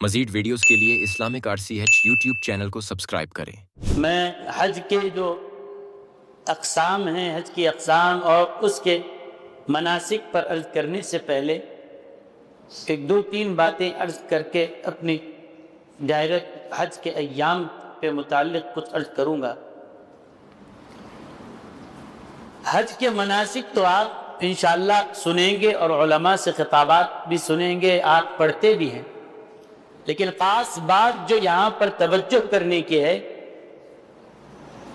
مزید ویڈیوز کے لیے اسلامک RCH یوٹیوب چینل کو سبسکرائب کریں۔ میں حج کے جو اقسام ہیں، حج کی اقسام اور اس کے مناسک پر عرض کرنے سے پہلے ایک دو تین باتیں عرض کر کے اپنی دائرہ حج کے ایام پہ متعلق کچھ عرض کروں گا۔ حج کے مناسک تو آپ انشاءاللہ سنیں گے اور علماء سے خطابات بھی سنیں گے، آپ پڑھتے بھی ہیں، لیکن خاص بات جو یہاں پر توجہ کرنے کی ہے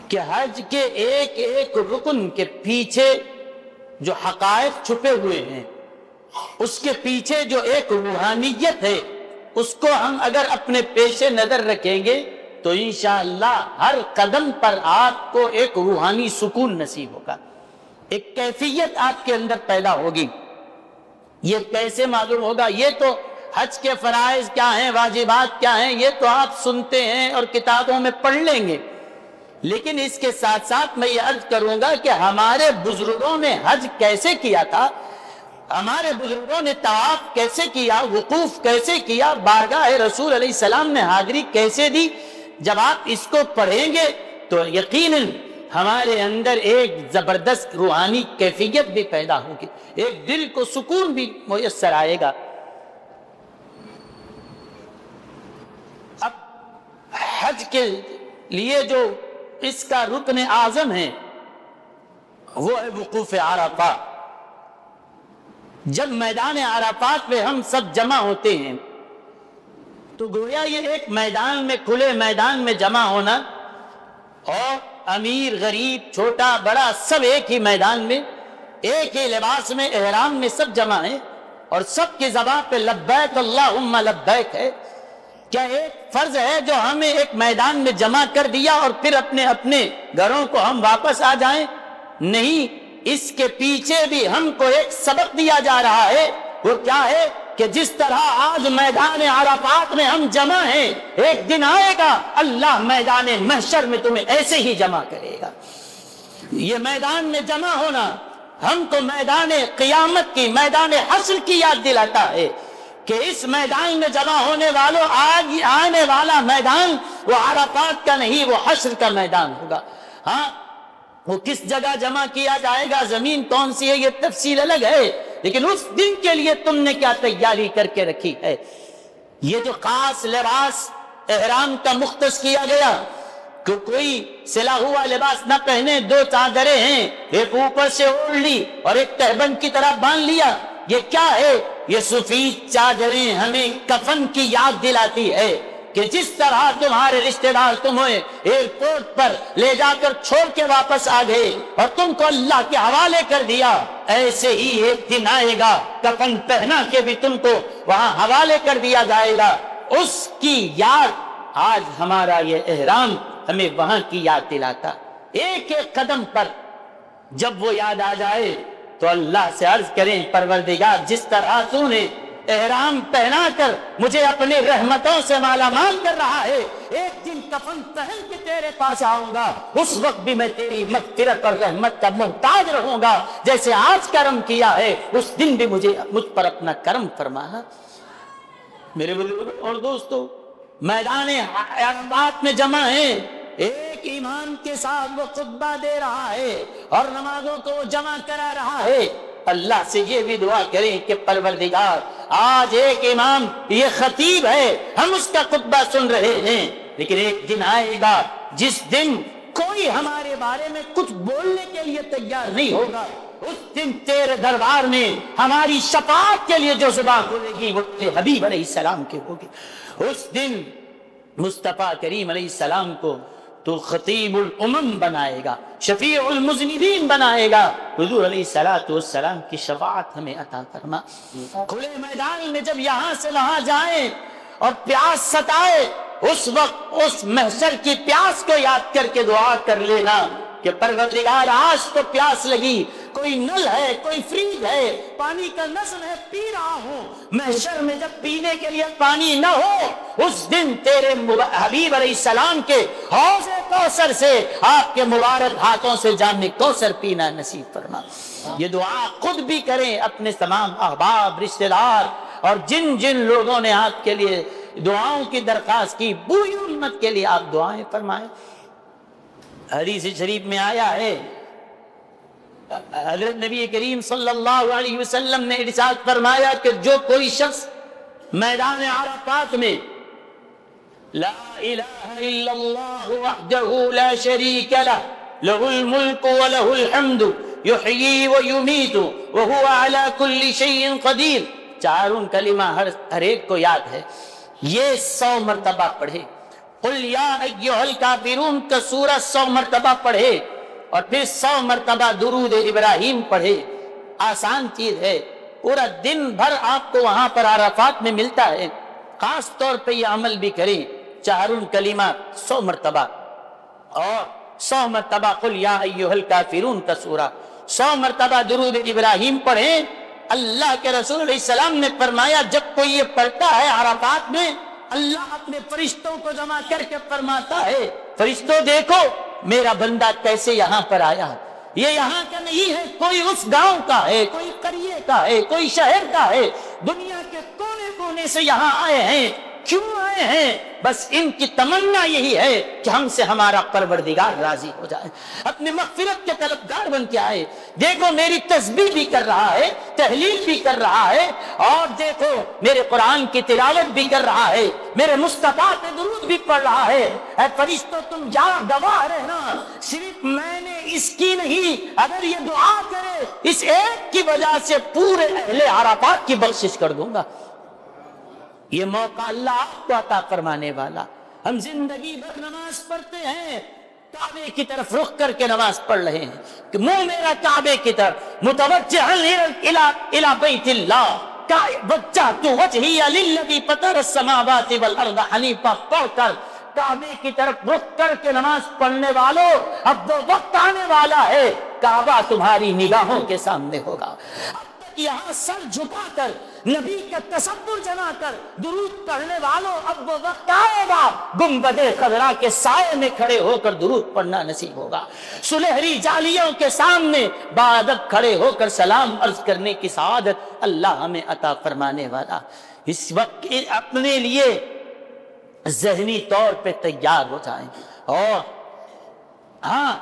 کہ حج کے ایک ایک رکن کے پیچھے جو حقائق چھپے ہوئے ہیں، اس کے پیچھے جو ایک روحانیت ہے، اس کو ہم اگر اپنے پیش نظر رکھیں گے تو انشاءاللہ ہر قدم پر آپ کو ایک روحانی سکون نصیب ہوگا، ایک کیفیت آپ کے اندر پیدا ہوگی۔ یہ کیسے معلوم ہوگا؟ یہ تو حج کے فرائض کیا ہیں، واجبات کیا ہیں، یہ تو آپ سنتے ہیں اور کتابوں میں پڑھ لیں گے، لیکن اس کے ساتھ ساتھ میں یہ عرض کروں گا کہ ہمارے بزرگوں نے حج کیسے کیا تھا، ہمارے بزرگوں نے طواف کیسے کیا، وقوف کیسے کیا، بارگاہ رسول علیہ السلام نے حاضری کیسے دی۔ جب آپ اس کو پڑھیں گے تو یقیناً ہمارے اندر ایک زبردست روحانی کیفیت بھی پیدا ہوگی، ایک دل کو سکون بھی میسر آئے گا۔ اب حج کے لیے جو اس کا رکن اعظم ہے وہ ہے وقوف عرفہ۔ جب میدان عرفات پہ ہم سب جمع ہوتے ہیں تو گویا یہ ایک میدان میں، کھلے میدان میں جمع ہونا، اور امیر غریب چھوٹا بڑا سب ایک ہی میدان میں ایک ہی لباس میں احرام میں سب جمع ہیں، اور سب کی زبان پہ لبیک اللہم لبیک ہے۔ کیا ایک فرض ہے جو ہمیں ایک میدان میں جمع کر دیا اور پھر اپنے اپنے گھروں کو ہم واپس آ جائیں؟ نہیں، اس کے پیچھے بھی ہم کو ایک سبق دیا جا رہا ہے۔ وہ کیا ہے کہ جس طرح آج میدان عرفات میں ہم جمع ہیں، ایک دن آئے گا اللہ میدان محشر میں تمہیں ایسے ہی جمع کرے گا۔ یہ میدان میں جمع ہونا ہم کو میدان قیامت کی، میدان حشر کی یاد دلاتا ہے کہ اس میدان میں جمع ہونے والوں، آج آنے والا میدان وہ عرفات کا نہیں، وہ حشر کا میدان ہوگا۔ ہاں، وہ کس جگہ جمع کیا جائے گا، زمین کون سی ہے، یہ تفصیل الگ ہے، لیکن اس دن کے لیے تم نے کیا تیاری کر کے رکھی ہے۔ یہ جو خاص لباس احرام کا مختص کیا گیا کہ کوئی سلا ہوا لباس نہ پہنے، دو چادریں ہیں، ایک اوپر سے اوڑھ لی اور ایک تہبند کی طرح باندھ لیا، یہ کیا ہے؟ یہ سفید چادریں ہمیں کفن کی یاد دلاتی ہے کہ جس طرح تمہارے رشتہ دار تمہیں ایئرپورٹ پر لے جا کر چھوڑ کے واپس آ گئے اور تم کو اللہ کے حوالے کر دیا، ایسے ہی ایک دن آئے گا کفن پہنا کے بھی تم کو وہاں حوالے کر دیا جائے گا۔ اس کی یاد آج ہمارا یہ احرام ہمیں وہاں کی یاد دلاتا۔ ایک ایک قدم پر جب وہ یاد آ جائے تو اللہ سے عرض کریں، پروردگار جس طرح تو نے احرام پہنا کر مجھے اپنی رحمتوں سے مالا مال کر رہا ہے، ایک دن کفن پہن کے تیرے پاس آؤں گا، اس وقت بھی میں تیری مغفرت اور رحمت کا محتاج رہوں گا، جیسے آج کرم کیا ہے اس دن بھی مجھ پر اپنا کرم فرمانا۔ میرے بزرگ اور دوستو، میدان عرفات میں جمع ہیں، ایک امام کے ساتھ وہ خطبہ دے رہا ہے اور نمازوں کو جمع کرا رہا ہے۔ اللہ سے یہ بھی دعا کریں کہ پروردگار آج ایک امام یہ خطیب ہے، ہم اس کا خطبہ سن رہے ہیں، لیکن ایک دن آئے گا جس دن کوئی ہمارے بارے میں کچھ بولنے کے لیے تیار نہیں ہوگا، اس دن تیرے دربار میں ہماری شفاعت کے لیے جو زبان کھلے گی وہ تیرے حبیب علیہ السلام کی ہوگی۔ اس دن مصطفیٰ کریم علیہ السلام کو تو خطیب الامم بنائے گا، شفیع المذنبین بنائے گا۔ حضور علیہ السلام کی شفاعت ہمیں عطا فرما۔ کھلے میدان میں جب یہاں سے وہاں جائیں اور پیاس ستائے، اس وقت اس محشر کی پیاس کو یاد کر کے دعا کر لینا کہ پروردگار آج تو پیاس لگی، کوئی نل ہے، کوئی فریج ہے، پانی کا نظم ہے، پی رہا ہوں، محشر میں جب پینے کے لیے پانی نہ ہو، اس دن تیرے حبیب علیہ السلام کے حوض کوثر سے، آپ کے مبارک ہاتھوں سے جام کوثر پینا نصیب فرما۔ یہ دعا خود بھی کریں، اپنے تمام احباب، رشتہ دار اور جن جن لوگوں نے آپ کے لیے دعاؤں کی درخواست کی، پوری امت کے لیے آپ دعائیں فرمائیں۔ حدیث شریف میں آیا ہے، حضرت نبی کریم صلی اللہ علیہ وسلم نے ارشاد فرمایا کہ جو کوئی شخص میدان عرفات میں لا الہ الا اللہ وحدہ لا شریک لہ لہ الملک ولہ الحمد یحیی ویمیت وہو علی کل شیء قدیر، چاروں کلمہ ہر ایک کو یاد ہے، یہ 100 مرتبہ پڑھے۔ قل یا ایھا الکافرون کا سورہ 100 مرتبہ پڑھے اور پھر 100 مرتبہ درود ابراہیم پڑھے۔ آسان چیز ہے، پورا دن بھر آپ کو وہاں پر عرفات میں ملتا ہے، خاص طور پہ یہ عمل بھی کریں، چاروں کلمہ 100 مرتبہ اور 100 مرتبہ قل یا ایھا الکافرون کا سورہ، 100 مرتبہ درود ابراہیم پڑھیں۔ اللہ کے رسول علیہ السلام نے فرمایا جب کوئی یہ پڑھتا ہے عرفات میں، اللہ اپنے فرشتوں کو جمع کر کے فرماتا ہے فرشتوں دیکھو میرا بندہ کیسے یہاں پر آیا، یہ یہاں کا نہیں ہے، کوئی اس گاؤں کا ہے، کوئی قریے کا ہے، کوئی شہر کا ہے، دنیا کے کونے کونے سے یہاں آئے ہیں، کیوں آئے ہیں؟ بس ان کی تمنا یہی ہے کہ ہم سے ہمارا پروردگار راضی ہو جائے، اپنے مغفرت کے طلبگار بن کے آئے۔ دیکھو میری تسبیح بھی کر رہا ہے، تحلیل بھی کر رہا ہے، اور دیکھو میرے قرآن کی تلاوت بھی کر رہا ہے، میرے مصطفیٰ پہ درود بھی پڑھ رہا ہے۔ اے فرشتوں تم جا گواہ رہنا، صرف میں نے اس کی نہیں، اگر یہ دعا کرے اس ایک کی وجہ سے پورے اہل عرفات کی بخشش کر دوں گا۔ یہ موقع اللہ آپ کو عطا فرمانے والا۔ ہم زندگی بھر نماز پڑھتے ہیں، کعبے کی طرف رخ کر کے نماز پڑھ رہے ہیں کہ منہ میرا کعبے کی طرف، متوجہ الی بیت اللہ، وجہت وجہی للذی فطر السماوات والارض حنیفا پڑھ کر کعبے کی طرف رخ کر کے نماز پڑھنے والوں، اب وہ وقت آنے والا ہے کعبہ تمہاری نگاہوں کے سامنے ہوگا۔ یہاں سر جھکا کر نبی کا تصور جما کر درود پڑھنے والوں، اب وہ وقت آئے گا گنبد خضرا کے سائے میں کھڑے ہو کر درود پڑھنا نصیب ہوگا، سنہری جالیوں کے سامنے باادب کھڑے ہو کر سلام عرض کرنے کی سعادت اللہ ہمیں عطا فرمانے والا۔ اس وقت اپنے لیے ذہنی طور پہ تیار ہو جائیں۔ اور ہاں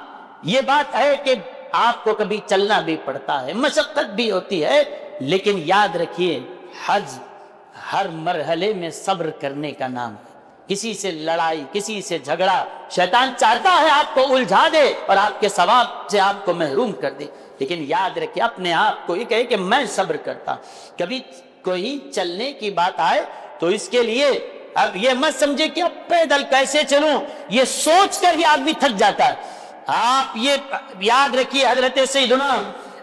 یہ بات ہے کہ آپ کو کبھی چلنا بھی پڑتا ہے، مشقت بھی ہوتی ہے، لیکن یاد رکھیے حج ہر مرحلے میں صبر کرنے کا نام ہے۔ کسی سے لڑائی، کسی سے جھگڑا، شیطان چاہتا ہے آپ کو الجھا دے اور آپ کے ثواب سے آپ کو محروم کر دے، لیکن یاد رکھیے اپنے آپ کو یہ کہے کہ میں صبر کرتا۔ کبھی کوئی چلنے کی بات آئے تو اس کے لیے اب یہ مت سمجھے کہ اب پیدل کیسے چلوں، یہ سوچ کر ہی آدمی تھک جاتا ہے۔ آپ یہ یاد رکھیے حضرت سیدنا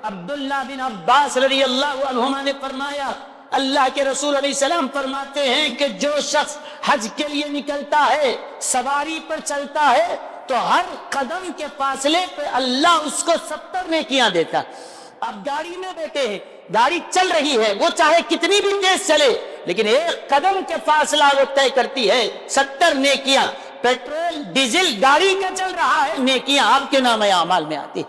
عبداللہ بن عباس رضی اللہ عنہما نے فرمایا، اللہ کے رسول علیہ السلام فرماتے ہیں کہ جو شخص حج کے لیے نکلتا ہے، سواری پر چلتا ہے، تو ہر قدم کے فاصلے پہ اللہ اس کو 70 نیکیاں دیتا۔ آپ گاڑی میں بیٹھے ہیں، گاڑی چل رہی ہے، وہ چاہے کتنی بھی تیز چلے لیکن ایک قدم کے فاصلہ وہ طے کرتی ہے، 70 نیکیاں۔ پیٹرول ڈیزل گاڑی کا چل رہا ہے، نیکیاں آپ کے نام اعمال میں آتی،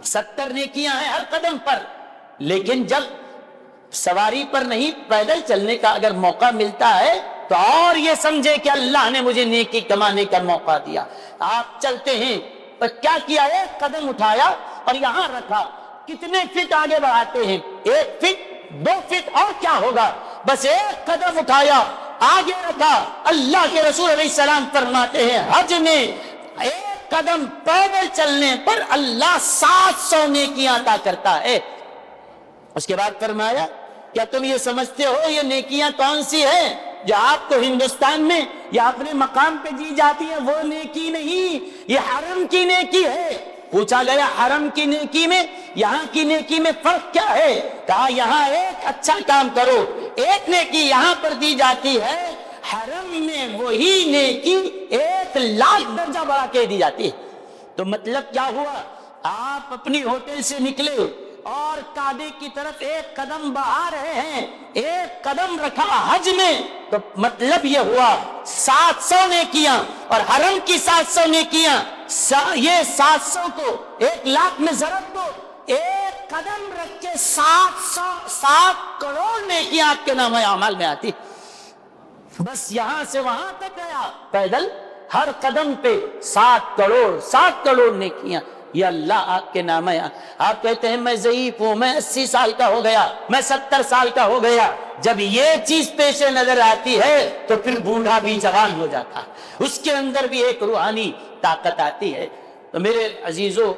70 نیکیاں ہیں ہر قدم پر۔ لیکن جب سواری پر نہیں پیدل چلنے کا اگر موقع ملتا ہے تو اور یہ سمجھے کہ اللہ نے مجھے نیکی کمانے کا موقع دیا۔ آپ چلتے ہیں پر کیا کیا، ایک قدم اٹھایا اور یہاں رکھا، کتنے فٹ آگے بڑھاتے ہیں، 1 فٹ 2 فٹ اور کیا ہوگا، بس ایک قدم اٹھایا آگے رکھا۔ اللہ کے رسول علیہ السلام فرماتے ہیں حج میں ایک قدم پیدل چلنے پر اللہ 700 نیکیاں عطا کرتا ہے۔ اس کے بعد فرمایا کیا تم یہ سمجھتے ہو یہ نیکیاں کون سی ہیں جو آپ کو ہندوستان میں یا اپنے مقام پہ دی جاتی ہیں؟ وہ نیکی نہیں، یہ حرم کی نیکی ہے۔ پوچھا گیا حرم کی نیکی میں یہاں کی نیکی میں فرق کیا ہے؟ کہا یہاں ایک اچھا کام کرو، ایک نیکی یہاں پر دی جاتی ہے، حرم میں وہی نیکی 1,00,000 درجہ بڑھا کے دی جاتی ہے۔ تو مطلب کیا ہوا، آپ اپنی ہوٹل سے نکلے اور کعبے کی طرف ایک قدم بڑھا رہے ہیں، ایک قدم رکھا حج میں، تو مطلب یہ ہوا 700 نیکیاں، اور حرم کی 700 نیکیاں، یہ 700 کو 1,00,000 میں ضرب دو، ایک قدم رکھ کے 7 کروڑ نیکیاں آپ کے نام اعمال میں آتی۔ بس یہاں سے وہاں تک گیا پیدل، ہر قدم پہ 7 کروڑ نیکیاں. یہ اللہ آپ کے نام ہے. آپ کہتے ہیں میں ضعیف ہوں، میں 80 سال کا ہو گیا، میں 70 سال کا ہو گیا. جب یہ چیز پیش نظر آتی ہے تو پھر بوڑھا بھی جوان ہو جاتا ہے، اس کے اندر بھی ایک روحانی طاقت آتی ہے. تو میرے عزیزوں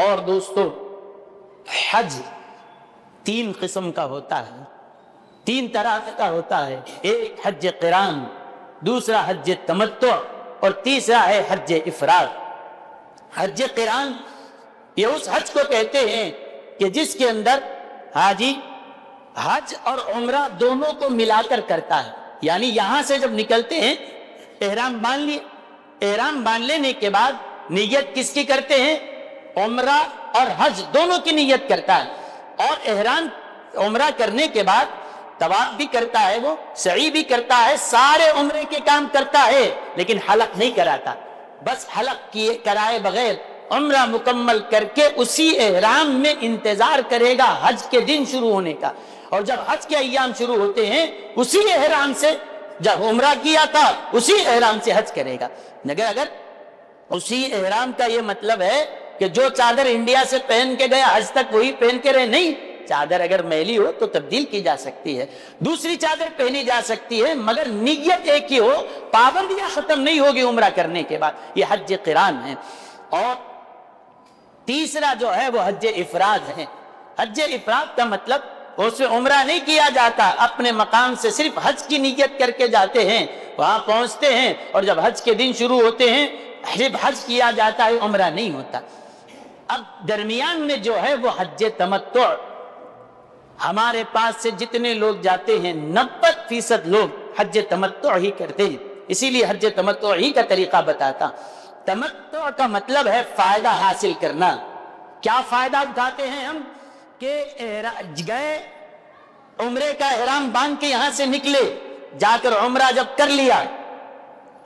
اور دوستوں، حج 3 قسم کا ہوتا ہے، 3 طرح کا ہوتا ہے. ایک حج قران، دوسرا حج تمتع، اور تیسرا ہے حج افراد. حج قران یہ اس حج کو کہتے ہیں کہ جس کے اندر حاجی حج اور عمرہ دونوں کو ملا کر کرتا ہے. یعنی یہاں سے جب نکلتے ہیں احرام باندھ لیے، احرام باندھ لینے کے بعد نیت کس کی کرتے ہیں؟ عمرہ اور حج دونوں کی نیت کرتا ہے. اور احرام عمرہ کرنے کے بعد طواف بھی کرتا ہے، وہ سعی بھی کرتا ہے، سارے عمرے کے کام کرتا ہے، لیکن حلق نہیں کراتا. بس حلق کیے کرائے بغیر عمرہ مکمل کر کے اسی احرام میں انتظار کرے گا حج کے دن شروع ہونے کا. اور جب حج کے ایام شروع ہوتے ہیں اسی احرام سے، جب عمرہ کیا تھا اسی احرام سے حج کرے گا. اگر اسی احرام کا یہ مطلب ہے کہ جو چادر انڈیا سے پہن کے گیا حج تک وہی پہن کے رہے، نہیں. چادر اگر میلی ہو تو تبدیل کی جا سکتی ہے، دوسری چادر پہنی جا سکتی ہے، مگر نیت ایک ہی ہو، پابندیاں ختم نہیں ہوگی عمرہ کرنے کے بعد. یہ حج قران ہے. اور تیسرا جو ہے وہ حج افراد ہے. حج افراد کا مطلب اس سے عمرہ نہیں کیا جاتا، اپنے مقام سے صرف حج کی نیت کر کے جاتے ہیں، وہاں پہنچتے ہیں اور جب حج کے دن شروع ہوتے ہیں صرف حج کیا جاتا ہے، عمرہ نہیں ہوتا. اب درمیان میں جو ہے وہ حج تمتع. ہمارے پاس سے جتنے لوگ جاتے ہیں 90% لوگ حج تمتع ہی کرتے ہیں. اسی لیے حج تمتع ہی کا طریقہ بتاتا. تمتع کا مطلب ہے فائدہ حاصل کرنا. کیا فائدہ اٹھاتے ہیں ہم؟ کہ گئے عمرے کا احرام باندھ کے یہاں سے نکلے، جا کر عمرہ جب کر لیا،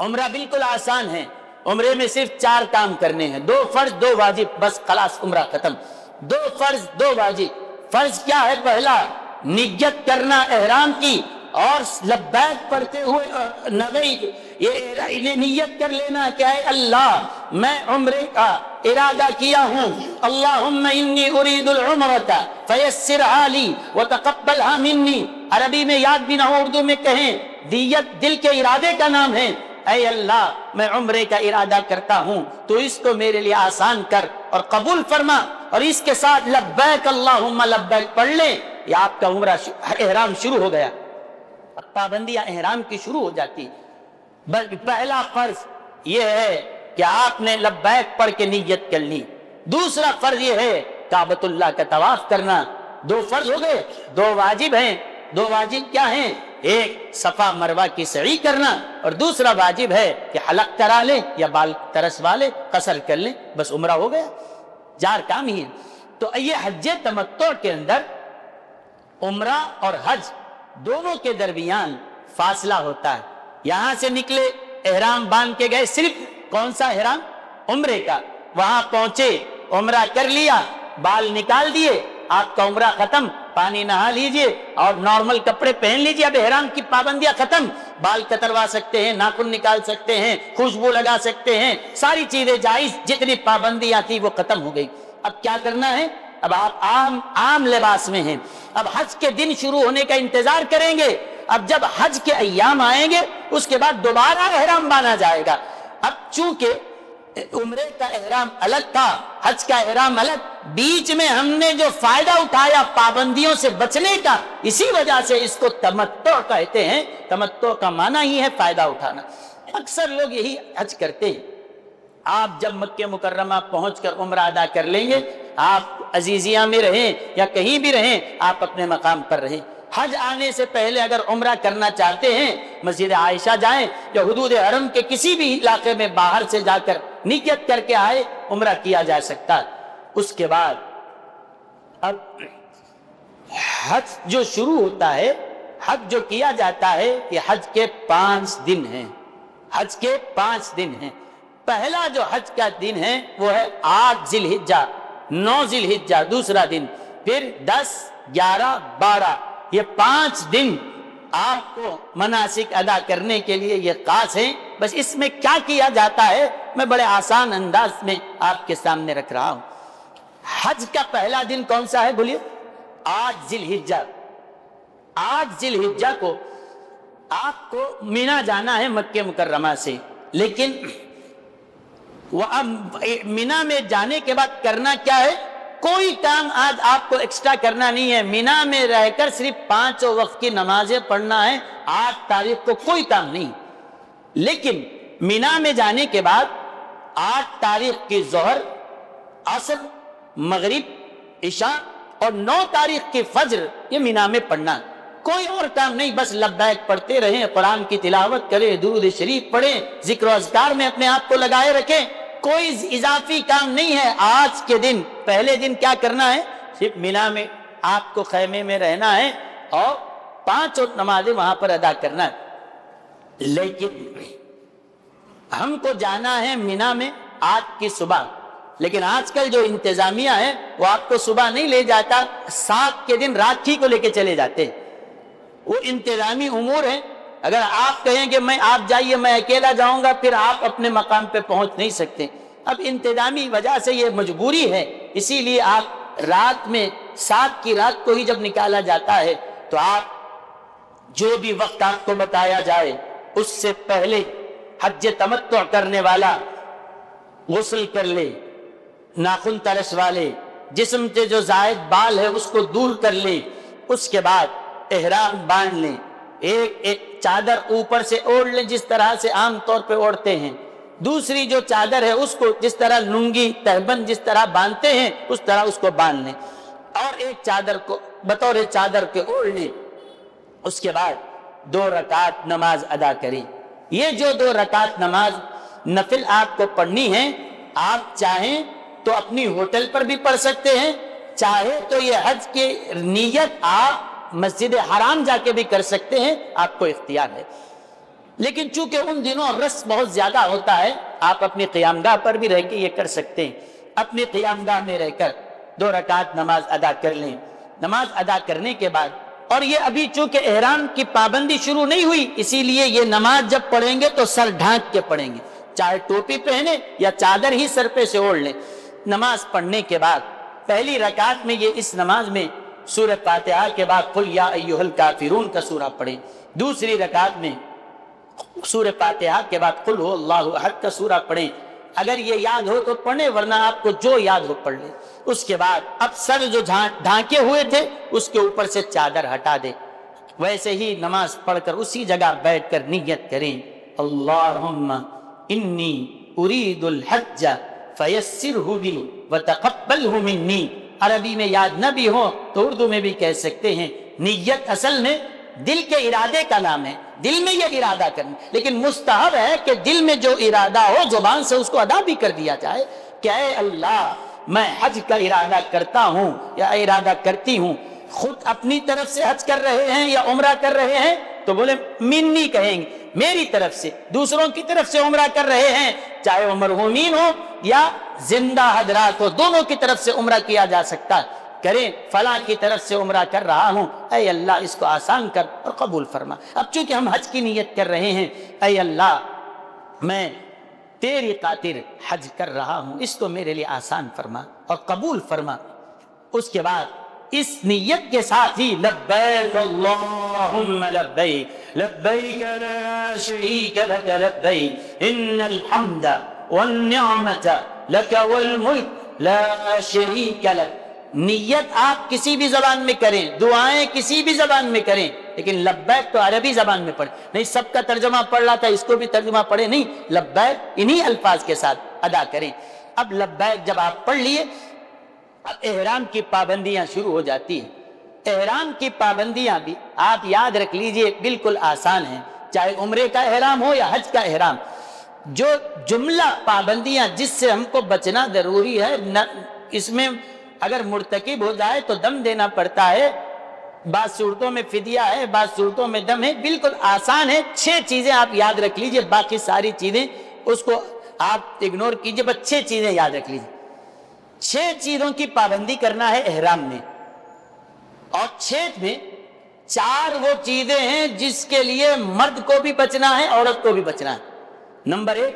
عمرہ بالکل آسان ہے. عمرے میں صرف 4 کام کرنے ہیں، 2 فرض 2 واجب، بس خلاص عمرہ ختم. 2 فرض 2 واجب. فرض کیا ہے؟ پہلا نیت کرنا احرام کی، اور لبیک پڑھتے ہوئے نبی یہ نیت کر لینا کہ اے اللہ میں عمرے کا ارادہ کیا ہوں، اللہم انی ارید العمرۃ فیسرھا لی وتقبلھا منی. عربی میں یاد بھی نہ ہو اردو میں کہیں، نیت دل کے ارادے کا نام ہے. اے اللہ میں عمرے کا ارادہ کرتا ہوں تو اس کو میرے لیے آسان کر اور قبول فرما. اور اس کے ساتھ لبیک اللہم لبیک پڑھ لیں، یہ آپ کا عمرہ احرام شروع ہو گیا. پابندیاں احرام کی شروع ہو جاتی. پہلا فرض یہ ہے کہ آپ نے لبیک پڑھ کے نیت کر لی. دوسرا فرض یہ ہے کعبۃ اللہ کا طواف کرنا. 2 فرض ہو گئے. 2 واجب ہیں. 2 واجب کیا ہیں؟ ایک صفا مروہ کی سعی کرنا، اور دوسرا واجب ہے کہ حلق کرا لیں یا بال ترسوا لیں، قصر کر لیں، بس عمرہ ہو گیا. 4 کام ہی ہیں. تو یہ حج تمتع کے اندر عمرہ اور حج دونوں کے درمیان فاصلہ ہوتا ہے. یہاں سے نکلے احرام باندھ کے گئے، صرف کون سا احرام؟ عمرے کا. وہاں پہنچے، عمرہ کر لیا، بال نکال دیے، آپ کا عمرہ ختم. پانی نہا لیجئے اور نارمل کپڑے پہن لیجئے. اب احرام کی پابندیاں ختم. بال کتروا سکتے ہیں، ناخن نکال سکتے ہیں، خوشبو لگا سکتے ہیں، ساری چیزیں جائز. جتنی پابندیاں تھی وہ ختم ہو گئی. اب کیا کرنا ہے؟ اب آپ عام لباس میں ہیں. اب حج کے دن شروع ہونے کا انتظار کریں گے. اب جب حج کے ایام آئیں گے اس کے بعد دوبارہ احرام باندھا جائے گا. اب چونکہ عمرے کا احرام الگ تھا، حج کا احرام الگ، بیچ میں ہم نے جو فائدہ اٹھایا پابندیوں سے بچنے کا، اسی وجہ سے اس کو تمتع کہتے ہیں. تمتع کا معنی ہی ہے فائدہ اٹھانا. اکثر لوگ یہی حج کرتے ہیں. آپ جب مکہ مکرمہ پہنچ کر عمرہ ادا کر لیں گے، آپ عزیزیہ میں رہیں یا کہیں بھی رہیں، آپ اپنے مقام پر رہیں. حج آنے سے پہلے اگر عمرہ کرنا چاہتے ہیں مسجد عائشہ جائیں یا حدود حرم کے کسی بھی علاقے میں باہر سے جا کر نیت کر کے آئے، عمرہ کیا جا سکتا. اس کے بعد اب حج جو شروع ہوتا ہے، حج جو کیا جاتا ہے، یہ حج کے 5 دن ہیں. حج کے 5 دن ہیں. پہلا جو حج کا دن ہے وہ ہے 8 ذی الحجہ، 9 ذی الحجہ دوسرا دن، پھر 10 11 12، یہ 5 دن آپ کو مناسک ادا کرنے کے لیے یہ خاص ہیں. بس اس میں کیا کیا جاتا ہے میں بڑے آسان انداز میں آپ کے سامنے رکھ رہا ہوں. حج کا پہلا دن کون سا ہے بولیے؟ آج ذی الحجہ. آج ذی الحجہ کو آپ کو مینا جانا ہے مکہ مکرمہ سے. لیکن مینا میں جانے کے بعد کرنا کیا ہے؟ کوئی کام آج آپ کو ایکسٹرا کرنا نہیں ہے. مینا میں رہ کر صرف 5 وقت کی نمازیں پڑھنا ہے. 8 تاریخ کو کوئی کام نہیں. لیکن مینا میں جانے کے بعد 8 تاریخ کی ظہر، عصر، مغرب، عشاء اور 9 تاریخ کی فجر یہ مینا میں پڑھنا. کوئی اور کام نہیں. بس لبیک پڑھتے رہیں، قرآن کی تلاوت کریں، درود شریف پڑھیں، ذکر و اذکار میں اپنے آپ کو لگائے رکھیں. کوئی اضافی کام نہیں ہے. آج کے دن پہلے دن کیا کرنا ہے؟ صرف مینا میں آپ کو خیمے میں رہنا ہے اور 5 نمازیں وہاں پر ادا کرنا ہے. لیکن ہم کو جانا ہے مینا میں آج کی صبح. لیکن آج کل جو انتظامیہ ہے وہ آپ کو صبح نہیں لے جاتا، 7 کے دن رات ہی کو لے کے چلے جاتے. وہ انتظامی امور ہیں. اگر آپ کہیں کہ آپ جائیے میں اکیلا جاؤں گا، پھر آپ اپنے مقام پہ پہنچ نہیں سکتے. اب انتظامی وجہ سے یہ مجبوری ہے. اسی لیے آپ رات میں 7 کی رات کو ہی جب نکالا جاتا ہے تو آپ جو بھی وقت آپ کو بتایا جائے اس سے پہلے حج تمتع کرنے والا غسل کر لے، ناخن ترش والے، جسم سے جو زائد بال ہے اس کو دور کر لے. اس کے بعد احرام باندھ لیں، ایک چادر اوپر سے اوڑھ لیں جس طرح سے عام طور پہ اوڑھتے ہیں. دوسری جو چادر ہے اس کو جس طرح لنگی تہبند جس طرح باندھتے ہیں اس طرح اس کو باندھ لیں اور ایک چادر کو بطور چادر کے اوڑھ لیں. اس کے بعد 2 رکعت نماز ادا کریں. یہ جو 2 رکعت نماز نفل آپ کو پڑھنی ہے، آپ چاہیں تو اپنی ہوٹل پر بھی پڑھ سکتے ہیں، چاہے تو یہ حج کی نیت آپ مسجد حرام جا کے بھی کر سکتے ہیں، آپ کو اختیار ہے. لیکن چونکہ ان دنوں رش بہت زیادہ ہوتا ہے، آپ اپنی قیامگاہ پر بھی رہ کے یہ کر سکتے ہیں. اپنی قیامگاہ میں رہ کر 2 رکعت نماز ادا کر لیں. نماز ادا کرنے کے بعد، اور یہ ابھی چونکہ احرام کی پابندی شروع نہیں ہوئی، اسی لیے یہ نماز جب پڑھیں گے تو سر ڈھانک کے پڑھیں گے، چاہے ٹوپی پہنے یا چادر ہی سر پہ سے اوڑھ لیں. نماز پڑھنے کے بعد پہلی رکعت میں یہ اس نماز میں سورہ فاتحہ کے بعد قل یا ایھا الکافرون کا سورہ پڑھیں. دوسری رکعت میں سورہ فاتحہ کے بعد قل ھو اللہ احد کا سورہ پڑھیں. اگر یہ یاد ہو تو پڑھیں، ورنہ آپ کو جو یاد ہو پڑھ لیں. اس کے بعد اب سر جو ڈھانکے ہوئے تھے اس کے اوپر سے چادر ہٹا دیں. ویسے ہی نماز پڑھ کر اسی جگہ بیٹھ کر نیت کریں، اللہم انی ارید الحج فیسرہ لی وتقبلہ منی. عربی میں یاد نہ بھی ہو تو اردو میں بھی کہہ سکتے ہیں. نیت اصل میں دل کے ارادے کا نام ہے، دل میں یہ ارادہ کرنا. لیکن مستحب ہے کہ دل میں جو ارادہ ہو زبان سے اس کو ادا بھی کر دیا جائے کہ اے اللہ میں حج کا ارادہ کرتا ہوں یا ارادہ کرتی ہوں. خود اپنی طرف سے حج کر رہے ہیں یا عمرہ کر رہے ہیں تو بولے منی کہیں گے، میری طرف سے. دوسروں کی طرف سے عمرہ کر رہے ہیں، چاہے وہ مرحومین ہو یا زندہ حضرات ہو، دونوں کی طرف سے عمرہ کیا جا سکتا ہے. کریں فلاں کی طرف سے عمرہ کر رہا ہوں، اے اللہ اس کو آسان کر اور قبول فرما. اب چونکہ ہم حج کی نیت کر رہے ہیں، اے اللہ میں تیری خاطر حج کر رہا ہوں، اس کو میرے لیے آسان فرما اور قبول فرما. اس کے بعد اس نیت کے ساتھ ہی لبیک اللہم لبیک لبیک لا شریک لک لبیک ان الحمد والنعمت لک والملک لا شریک لک. نیت آپ کسی بھی زبان میں کریں، دعائیں کسی بھی زبان میں کریں، لیکن لبیک تو عربی زبان میں پڑھیں. نہیں سب کا ترجمہ پڑھ رہا تھا اس کو بھی ترجمہ پڑھیں، نہیں، لبیک انہی الفاظ کے ساتھ ادا کریں. اب لبیک جب آپ پڑھ لیے، اب احرام کی پابندیاں شروع ہو جاتی ہیں. احرام کی پابندیاں بھی آپ یاد رکھ لیجئے بالکل آسان ہیں، چاہے عمرے کا احرام ہو یا حج کا احرام. جو جملہ پابندیاں جس سے ہم کو بچنا ضروری ہے، اس میں اگر مرتکب ہو جائے تو دم دینا پڑتا ہے. بعض صورتوں میں فدیہ ہے، بعض صورتوں میں دم ہے. بالکل آسان ہے. 6 چیزیں آپ یاد رکھ لیجئے، باقی ساری چیزیں اس کو آپ اگنور کیجئے، بس 6 چیزیں یاد رکھ لیجئے. 6 چیزوں کی پابندی کرنا ہے احرام میں، اور 6 میں 4 وہ چیزیں ہیں جس کے لیے مرد کو بھی بچنا ہے، عورت کو بھی بچنا ہے۔ نمبر 1،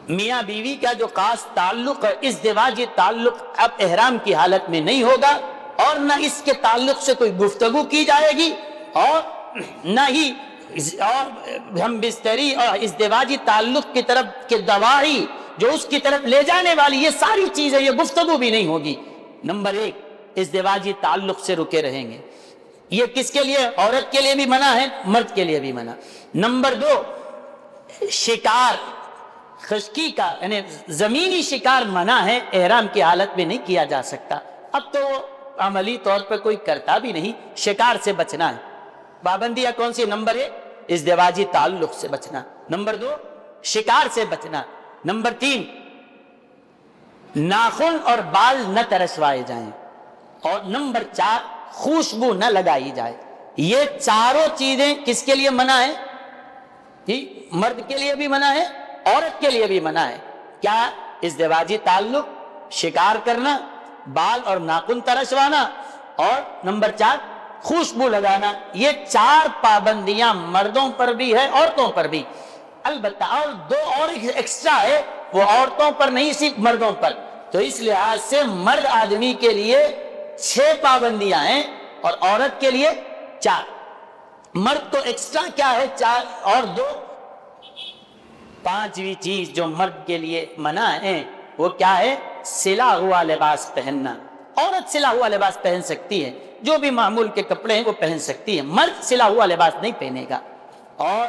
میاں بیوی کا جو خاص تعلق ہے، ازدواجی تعلق اب احرام کی حالت میں نہیں ہوگا، اور نہ اس کے تعلق سے کوئی گفتگو کی جائے گی، اور نہ ہی اور ہم بستری اور ازدواجی تعلق کی طرف کے دوائی جو اس کی طرف لے جانے والی یہ ساری چیزیں، یہ گفتگو بھی نہیں ہوگی۔ نمبر 1، ازدواجی تعلق سے رکے رہیں گے۔ یہ کس کے لیے؟ عورت کے لیے بھی منع ہے، مرد کے لیے بھی منع۔ نمبر 2، شکار خشکی کا یعنی زمینی شکار منع ہے، احرام کی حالت میں نہیں کیا جا سکتا۔ اب تو عملی طور پر کوئی کرتا بھی نہیں، شکار سے بچنا ہے۔ پابندیاں کون سی؟ نمبر 1، ازدواجی تعلق سے بچنا۔ نمبر 2، شکار سے بچنا۔ نمبر 3، ناخن اور بال نہ ترشوائے جائیں، اور نمبر 4، خوشبو نہ لگائی جائے۔ یہ چاروں چیزیں کس کے لیے منع ہے؟ جی، مرد کے لیے بھی منع ہے، عورت کے لیے بھی منع ہے۔ کیا؟ ازدواجی تعلق، شکار کرنا، بال اور ناخن ترشوانا، اور نمبر 4، خوشبو لگانا۔ یہ 4 پابندیاں مردوں پر بھی ہے، عورتوں پر بھی۔ البتہ اور 2 اور ایکسٹرا ہے، وہ عورتوں پر نہیں، صرف مردوں پر۔ تو اس لحاظ سے مرد آدمی کے لیے 6 پابندیاں ہیں اور عورت کے لیے 4۔ مرد تو ایکسٹرا کیا ہے؟ 4 اور 2۔ 5ویں چیز جو مرد کے لیے منع ہے وہ کیا ہے؟ سلا ہوا لباس پہننا۔ عورت سلا ہوا لباس پہن سکتی ہے، جو بھی معمول کے کپڑے ہیں وہ پہن سکتی ہے، مرد سلا ہوا لباس نہیں پہنے گا۔ اور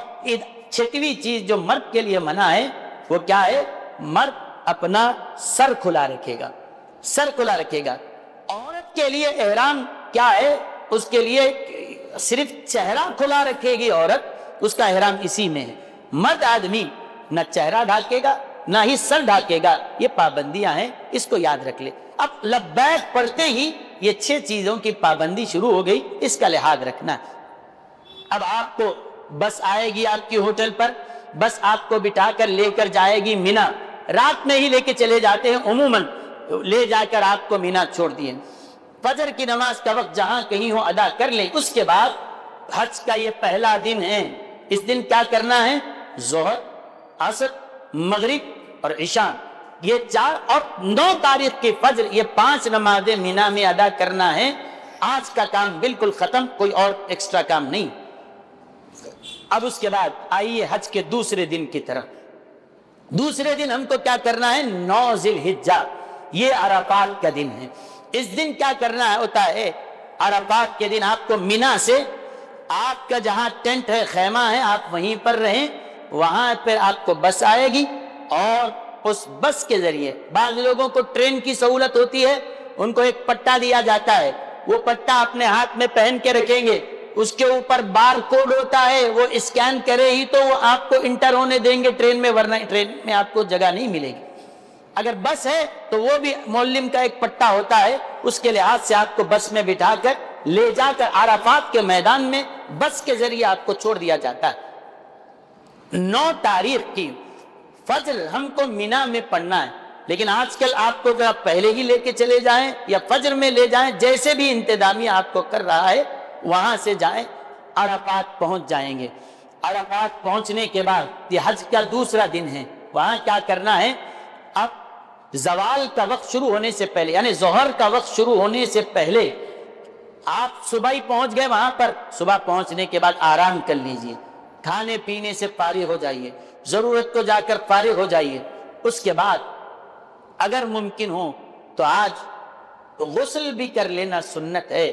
6ویں چیز جو مرد کے لیے منع ہے وہ کیا ہے؟ مرد اپنا سر کھلا رکھے گا، سر کھلا رکھے گا۔ عورت کے لیے احرام کیا ہے؟ اس کے لیے صرف چہرہ کھلا رکھے گی عورت، اس کا احرام اسی میں ہے۔ مرد آدمی نہ چہرہ ڈھانکے گا نہ ہی سر ڈھانکے گا۔ یہ پابندیاں ہیں، اس کو یاد رکھ لے۔ اب لبیک پڑھتے ہی یہ 6 چیزوں کی پابندی شروع ہو گئی، اس کا لحاظ رکھنا۔ اب آپ کو بس آئے گی آپ کی ہوٹل پر، بس آپ کو بٹھا کر لے کر جائے گی مینا۔ رات میں ہی لے کے چلے جاتے ہیں، عموماً لے جا کر آپ کو مینا چھوڑ دیے۔ فجر کی نماز کا وقت جہاں کہیں ہو ادا کر لیں۔ اس کے بعد حج کا یہ پہلا دن ہے، اس دن کیا کرنا ہے؟ ظہر، عصر، مغرب اور عشاء، یہ 4 اور 9 تاریخ کی فجر، یہ 5 نمازیں مینا میں ادا کرنا ہے۔ آج کا کام بالکل ختم، کوئی اور ایکسٹرا کام نہیں۔ اب اس کے بعد آئیے حج کے دوسرے دن کی طرف۔ دوسرے دن ہم کو کیا کرنا ہے؟ 9 ذی الحجہ، یہ عرفات کا دن ہے۔ اس دن کیا کرنا ہے ہوتا ہے؟ عرفات کے دن آپ کو مینا سے آپ کا جہاں ٹینٹ ہے، خیمہ ہے، آپ وہیں پر رہیں، وہاں پر آپ کو بس آئے گی، اور اس بس کے ذریعے بعض لوگوں کو ٹرین کی سہولت ہوتی ہے، ان کو ایک پٹا دیا جاتا ہے، وہ پٹا اپنے ہاتھ میں پہن کے رکھیں گے، اس کے اوپر بار کوڈ ہوتا ہے، وہ اسکین کرے ہی تو وہ آپ کو انٹر ہونے دیں گے ٹرین میں، ورنہ ٹرین میں آپ کو جگہ نہیں ملے گی۔ اگر بس ہے تو وہ بھی معلم کا ایک پٹا ہوتا ہے، اس کے لحاظ سے آپ کو بس میں بٹھا کر لے جا کر عرفات کے میدان میں بس کے ذریعے آپ کو چھوڑ دیا جاتا ہے۔ 9 تاریخ کی فجر ہم کو مینا میں پڑھنا ہے، لیکن آج کل آپ کو اگر آپ پہلے ہی لے کے چلے جائیں یا فجر میں لے جائیں، جیسے بھی انتظامیہ آپ کو کر رہا ہے وہاں سے جائیں، عرفات پہنچ جائیں گے۔ عرفات پہنچنے کے بعد یہ حج کا دوسرا دن ہے، وہاں کیا کرنا ہے؟ اب زوال کا وقت شروع ہونے سے پہلے، یعنی ظہر کا وقت شروع ہونے سے پہلے آپ صبح ہی پہنچ گئے وہاں پر، صبح پہنچنے کے بعد آرام کر لیجئے، کھانے پینے سے فارغ ہو جائیے، ضرورت کو جا کر فارغ ہو جائیے۔ اس کے بعد اگر ممکن ہو تو آج غسل بھی کر لینا سنت ہے۔